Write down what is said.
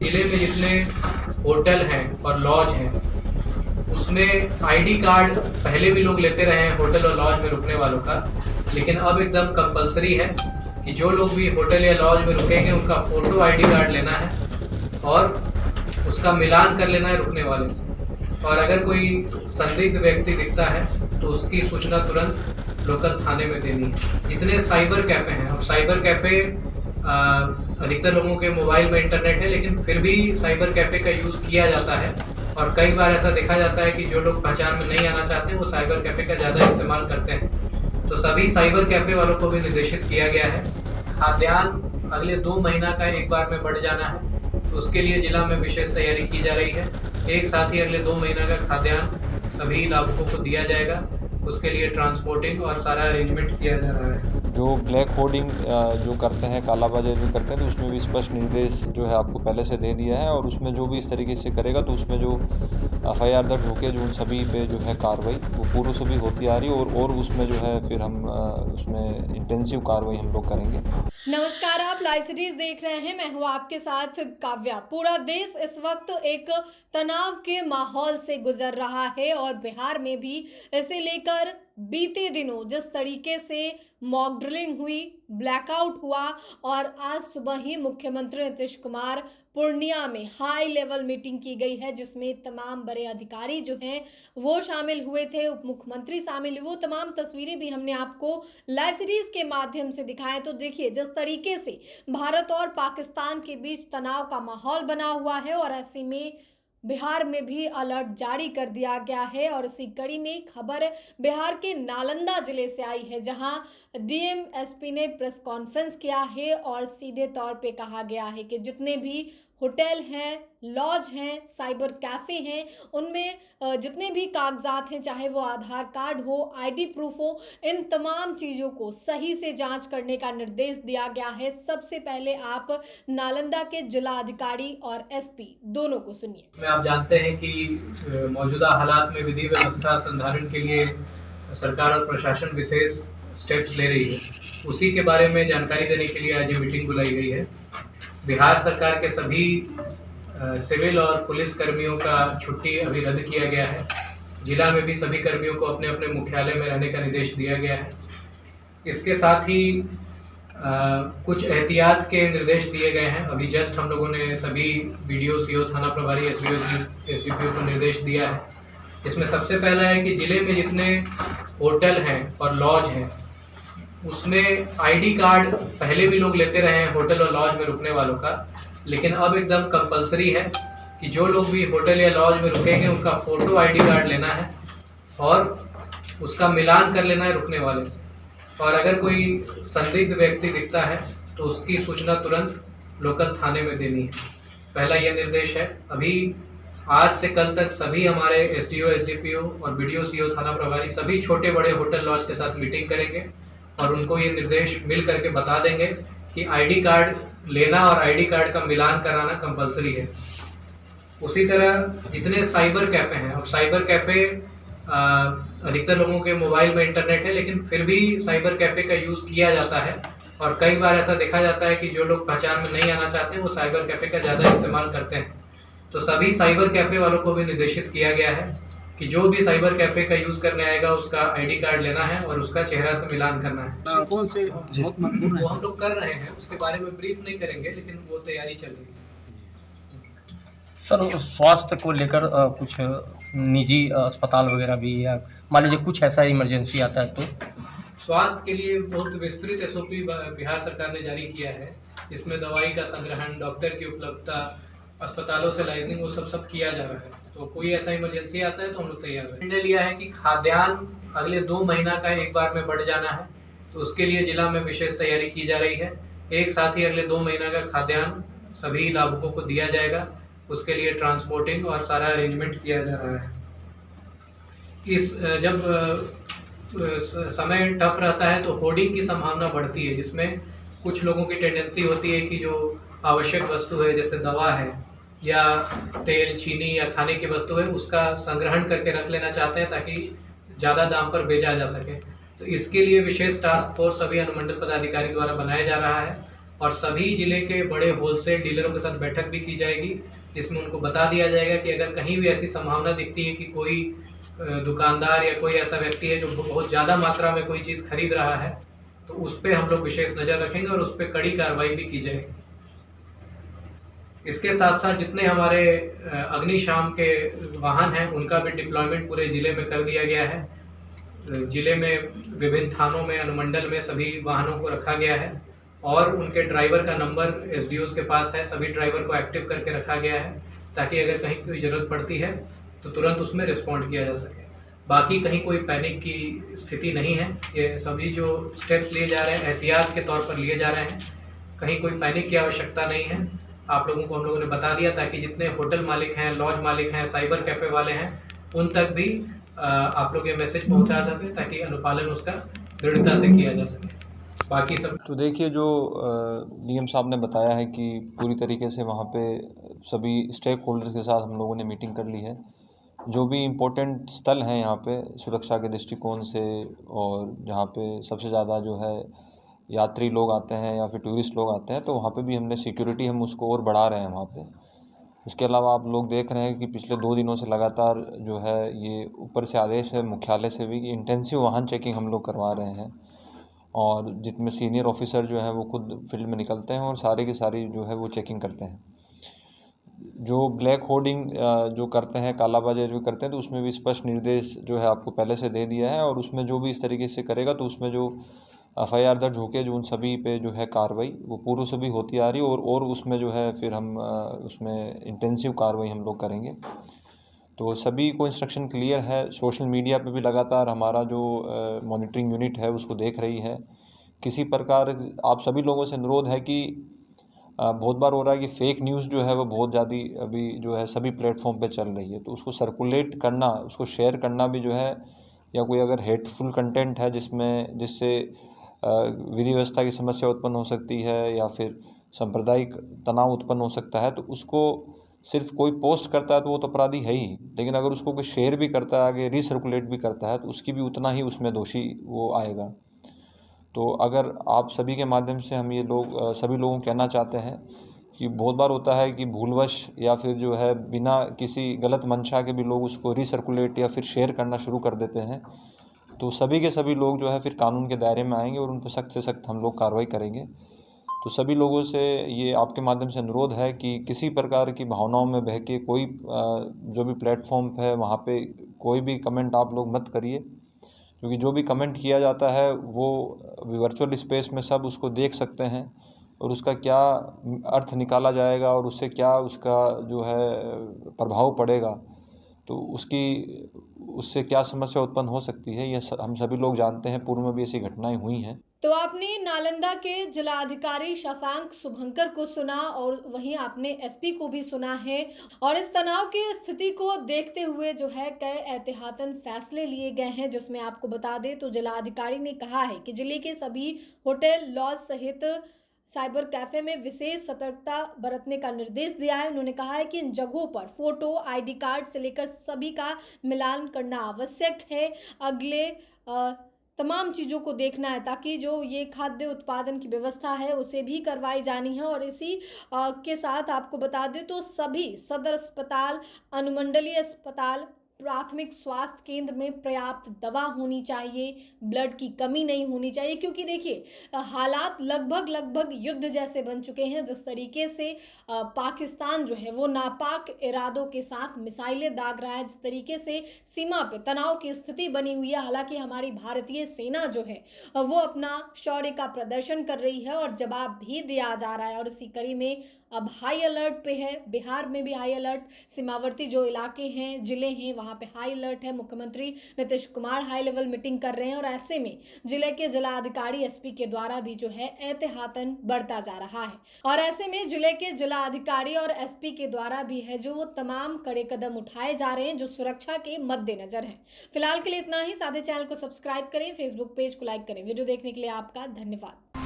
जिले में जितने होटल हैं और लॉज हैं उसमें आईडी कार्ड पहले भी लोग लेते रहे हैं होटल और लॉज में रुकने वालों का, लेकिन अब एकदम कंपलसरी है कि जो लोग भी होटल या लॉज में रुकेंगे उनका फ़ोटो आईडी कार्ड लेना है और उसका मिलान कर लेना है रुकने वाले से। और अगर कोई संदिग्ध व्यक्ति दिखता है तो उसकी सूचना तुरंत लोकल थाने में देनी है। जितने साइबर कैफ़े हैं, अब साइबर कैफ़े अधिकतर लोगों के मोबाइल में इंटरनेट है, लेकिन फिर भी साइबर कैफ़े का यूज़ किया जाता है और कई बार ऐसा देखा जाता है कि जो लोग पहचान में नहीं आना चाहते वो साइबर कैफ़े का ज़्यादा इस्तेमाल करते हैं। तो सभी साइबर कैफ़े वालों को भी निर्देशित किया गया है। खाद्यान्न अगले 2 महीना का एक बार में बढ़ जाना है, तो उसके लिए जिला में विशेष तैयारी की जा रही है। एक साथ ही अगले 2 महीना का खाद्यान्न सभी लाभुकों को दिया जाएगा, उसके लिए ट्रांसपोर्टिंग और सारा अरेंजमेंट किया जा रहा है। जो ब्लैक होर्डिंग जो करते हैं, कालाबाजारी करते हैं, तो उसमें भी स्पष्ट निर्देश जो है आपको पहले से दे दिया है और उसमें जो भी इस तरीके से करेगा तो उसमें जो FIR दर्ज होकर जो उन सभी पे जो है कार्रवाई वो पूर्व से भी होती आ रही है और उसमें जो है फिर हम उसमें इंटेंसिव कार्रवाई हम लोग करेंगे। नमस्कार, आप लाइव सीरीज देख रहे हैं। मैं हूं आपके साथ काव्या। पूरा देश इस वक्त एक तनाव के माहौल से गुजर रहा है और बिहार में भी इसे लेकर बीते दिनों जिस तरीके से मॉक ड्रिलिंग हुई, ब्लैकआउट हुआ और आज सुबह ही मुख्यमंत्री नीतीश कुमार पूर्णिया में हाई लेवल मीटिंग की गई है, जिसमें तमाम बड़े अधिकारी जो हैं वो शामिल हुए थे, उप मुख्यमंत्री शामिल हुए। वो तमाम तस्वीरें भी हमने आपको लाइव सीरीज के माध्यम से दिखाएं। तो देखिए, जिस तरीके से भारत और पाकिस्तान के बीच तनाव का माहौल बना हुआ है और ऐसे में बिहार में भी अलर्ट जारी कर दिया गया है। और इसी कड़ी में खबर बिहार के नालंदा जिले से आई है, जहां DM SP ने प्रेस कॉन्फ्रेंस किया है और सीधे तौर पे कहा गया है कि जितने भी होटल हैं, लॉज हैं, साइबर कैफ़े हैं, उनमें जितने भी कागजात हैं, चाहे वो आधार कार्ड हो, ID प्रूफ हो, इन तमाम चीज़ों को सही से जांच करने का निर्देश दिया गया है। सबसे पहले आप नालंदा के जिला अधिकारी और SP दोनों को सुनिए। आप जानते हैं कि मौजूदा हालात में विधि व्यवस्था संधारण के लिए सरकार और प्रशासन विशेष स्टेप्स ले रही है। उसी के बारे में जानकारी देने के लिए आज ये मीटिंग बुलाई गई है। बिहार सरकार के सभी सिविल और पुलिस कर्मियों का छुट्टी अभी रद्द किया गया है। जिला में भी सभी कर्मियों को अपने अपने मुख्यालय में रहने का निर्देश दिया गया है। इसके साथ ही कुछ एहतियात के निर्देश दिए गए हैं। अभी जस्ट हम लोगों ने सभी BDO, CO, थाना प्रभारी, SDO, SDPO को निर्देश दिया है। इसमें सबसे पहला है कि जिले में जितने होटल हैं और लॉज हैं उसमें आईडी कार्ड पहले भी लोग लेते रहे हैं होटल और लॉज में रुकने वालों का, लेकिन अब एकदम कंपलसरी है कि जो लोग भी होटल या लॉज में रुकेंगे उनका फ़ोटो आईडी कार्ड लेना है और उसका मिलान कर लेना है रुकने वाले से। और अगर कोई संदिग्ध व्यक्ति दिखता है तो उसकी सूचना तुरंत लोकल थाने में देनी है। पहला यह निर्देश है। अभी आज से कल तक सभी हमारे SDO, SDPO और BDO, CO, थाना प्रभारी सभी छोटे बड़े होटल लॉज के साथ मीटिंग करेंगे और उनको ये निर्देश मिल करके बता देंगे कि आईडी कार्ड लेना और आईडी कार्ड का मिलान कराना कंपलसरी है। उसी तरह जितने साइबर कैफ़े हैं, अब साइबर कैफ़े अधिकतर लोगों के मोबाइल में इंटरनेट है, लेकिन फिर भी साइबर कैफ़े का यूज़ किया जाता है और कई बार ऐसा देखा जाता है कि जो लोग पहचान में नहीं आना चाहते वो साइबर कैफ़े का ज़्यादा इस्तेमाल करते हैं। तो सभी साइबर कैफ़े वालों को भी निर्देशित किया गया है कि जो भी साइबर कैफ़े का यूज़ करने आएगा उसका आईडी कार्ड लेना है और उसका चेहरा से मिलान करना है। कौन से बहुत महत्वपूर्ण वो हम लोग कर रहे हैं, उसके बारे में ब्रीफ नहीं करेंगे, लेकिन वो तैयारी चल रही है। सर, स्वास्थ्य को लेकर कुछ निजी अस्पताल वगैरह भी, या मान लीजिए कुछ ऐसा इमरजेंसी आता है तो स्वास्थ्य के लिए बहुत विस्तृत SOP बिहार सरकार ने जारी किया है। इसमें दवाई का संग्रहण, डॉक्टर की उपलब्धता, अस्पतालों से लाइजनिंग, वो सब किया जा रहा है। तो कोई ऐसा इमरजेंसी आता है तो हम लोग तैयार हैं। निर्णय लिया है कि खाद्यान्न अगले 2 महीना का एक बार में बढ़ जाना है, तो उसके लिए जिला में विशेष तैयारी की जा रही है। एक साथ ही अगले 2 महीना का खाद्यान्न सभी लाभुकों को दिया जाएगा, उसके लिए ट्रांसपोर्टिंग और सारा अरेंजमेंट किया जा रहा है। जब समय टफ रहता है तो होर्डिंग की संभावना बढ़ती है, जिसमें कुछ लोगों की टेंडेंसी होती है कि जो आवश्यक वस्तु है जैसे दवा है या तेल, चीनी या खाने की वस्तु है उसका संग्रहण करके रख लेना चाहते हैं ताकि ज़्यादा दाम पर बेचा जा सके। तो इसके लिए विशेष टास्क फोर्स सभी अनुमंडल पदाधिकारी द्वारा बनाया जा रहा है और सभी जिले के बड़े होलसेल डीलरों के साथ बैठक भी की जाएगी, जिसमें उनको बता दिया जाएगा कि अगर कहीं भी ऐसी संभावना दिखती है कि कोई दुकानदार या कोई ऐसा व्यक्ति है जो बहुत ज़्यादा मात्रा में कोई चीज़ खरीद रहा है, तो उस पर हम लोग विशेष नज़र रखेंगे और उस पर कड़ी कार्रवाई भी की जाएगी। इसके साथ साथ जितने हमारे अग्निशाम के वाहन हैं, उनका भी डिप्लॉयमेंट पूरे ज़िले में कर दिया गया है। ज़िले में विभिन्न थानों में, अनुमंडल में सभी वाहनों को रखा गया है और उनके ड्राइवर का नंबर एसडीओस के पास है। सभी ड्राइवर को एक्टिव करके रखा गया है ताकि अगर कहीं कोई ज़रूरत पड़ती है तो तुरंत उसमें रिस्पॉन्ड किया जा सके। बाकी कहीं कोई पैनिक की स्थिति नहीं है। ये सभी जो स्टेप्स लिए जा रहे हैं एहतियात के तौर पर लिए जा रहे हैं, कहीं कोई पैनिक की आवश्यकता नहीं है। आप लोगों को हम लोगों ने बता दिया ताकि जितने होटल मालिक हैं, लॉज मालिक हैं, साइबर कैफ़े वाले हैं, उन तक भी आप लोग ये मैसेज पहुंचा सकें ताकि अनुपालन उसका दृढ़ता से किया जा सके। बाकी सब तो देखिए, जो डीएम साहब ने बताया है कि पूरी तरीके से वहाँ पे सभी स्टेक होल्डर्स के साथ हम लोगों ने मीटिंग कर ली है। जो भी इम्पोर्टेंट स्थल हैं यहाँ पे सुरक्षा के दृष्टिकोण से, और जहाँ पे सबसे ज़्यादा जो है यात्री लोग आते हैं या फिर टूरिस्ट लोग आते हैं, तो वहाँ पे भी हमने सिक्योरिटी हम उसको और बढ़ा रहे हैं वहाँ पे। उसके अलावा आप लोग देख रहे हैं कि पिछले 2 दिनों से लगातार जो है ये ऊपर से आदेश है मुख्यालय से भी कि इंटेंसिव वाहन चेकिंग हम लोग करवा रहे हैं, और जितने सीनियर ऑफिसर जो हैं वो खुद फील्ड में निकलते हैं और सारे की सारी जो है वो चेकिंग करते हैं। जो ब्लैक होर्डिंग जो करते हैं, कालाबाजारी जो करते हैं, तो उसमें भी स्पष्ट निर्देश जो है आपको पहले से दे दिया है, और उसमें जो भी इस तरीके से करेगा तो उसमें जो एफआईआर दर्ज होके जो उन सभी पे जो है कार्रवाई वो पूर्व से भी होती आ रही है, और उसमें जो है फिर हम उसमें इंटेंसिव कार्रवाई हम लोग करेंगे। तो सभी को इंस्ट्रक्शन क्लियर है। सोशल मीडिया पे भी लगातार हमारा जो मॉनिटरिंग यूनिट है उसको देख रही है। किसी प्रकार आप सभी लोगों से अनुरोध है कि बहुत बार हो रहा है कि फ़ेक न्यूज़ जो है वो बहुत ज़्यादा अभी जो है सभी प्लेटफॉर्म पे चल रही है, तो उसको सर्कुलेट करना, उसको शेयर करना भी जो है, या कोई अगर हेटफुल कंटेंट है जिससे विधि व्यवस्था की समस्या उत्पन्न हो सकती है या फिर सांप्रदायिक तनाव उत्पन्न हो सकता है, तो उसको सिर्फ कोई पोस्ट करता है तो वो तो अपराधी है ही, लेकिन अगर उसको कोई शेयर भी करता है, आगे रीसर्कुलेट भी करता है, तो उसकी भी उतना ही उसमें दोषी वो आएगा। तो अगर आप सभी के माध्यम से हम ये लोग सभी लोगों को कहना चाहते हैं कि बहुत बार होता है कि भूलवश या फिर जो है बिना किसी गलत मंशा के भी लोग उसको रीसर्कुलेट या फिर शेयर करना शुरू कर देते हैं, तो सभी के सभी लोग जो है फिर कानून के दायरे में आएंगे और उन पर सख्त से सख्त हम लोग कार्रवाई करेंगे। तो सभी लोगों से ये आपके माध्यम से अनुरोध है कि किसी प्रकार की भावनाओं में बह के कोई जो भी प्लेटफॉर्म है वहाँ पे कोई भी कमेंट आप लोग मत करिए, क्योंकि जो भी कमेंट किया जाता है वो वर्चुअल स्पेस में सब उसको देख सकते हैं, और उसका क्या अर्थ निकाला जाएगा और उससे क्या उसका जो है प्रभाव पड़ेगा, तो उससे क्या समस्या उत्पन्न हो सकती है, ये हम सभी लोग जानते हैं। पूर्व में भी ऐसी घटनाएं हुई हैं। तो आपने नालंदा के जिलाधिकारी शशांक शुभंकर को सुना और वहीं आपने एसपी को भी सुना है, और इस तनाव की स्थिति को देखते हुए जो है कई एहतियातन फैसले लिए गए हैं, जिसमें आपको बता दें तो जिलाधिकारी ने कहा है कि जिले के सभी होटल, लॉज सहित साइबर कैफे में विशेष सतर्कता बरतने का निर्देश दिया है। उन्होंने कहा है कि इन जगहों पर फोटो, आईडी कार्ड से लेकर सभी का मिलान करना आवश्यक है। अगले तमाम चीज़ों को देखना है ताकि जो ये खाद्य उत्पादन की व्यवस्था है उसे भी करवाई जानी है। और इसी के साथ आपको बता दें तो सभी सदर अस्पताल, अनुमंडलीय अस्पताल, प्राथमिक स्वास्थ्य केंद्र में पर्याप्त दवा होनी चाहिए, ब्लड की कमी नहीं होनी चाहिए, क्योंकि देखिए हालात लगभग युद्ध जैसे बन चुके हैं। जिस तरीके से पाकिस्तान जो है वो नापाक इरादों के साथ मिसाइलें दाग रहा है, जिस तरीके से सीमा पे तनाव की स्थिति बनी हुई है, हालांकि हमारी भारतीय सेना जो है वो अपना शौर्य का प्रदर्शन कर रही है और जवाब भी दिया जा रहा है। और इसी कड़ी में अब हाई अलर्ट पे है, बिहार में भी हाई अलर्ट, सीमावर्ती जो इलाके हैं, जिले हैं, वहाँ पे हाई अलर्ट है। मुख्यमंत्री Nitish Kumar high level meeting कर रहे हैं और ऐसे में जिले के जिलाधिकारी एसपी के द्वारा भी जो है एहतियातन बढ़ता जा रहा है। और ऐसे में जिले के जिलाधिकारी और एसपी के द्वारा भी है जो तमाम कड़े कदम उठाए जा रहे हैं जो सुरक्षा के मद्देनजर हैं। फिलहाल के लिए इतना ही। सादे चैनल को सब्सक्राइब करें, फेसबुक पेज को लाइक करें। वीडियो देखने के लिए आपका धन्यवाद।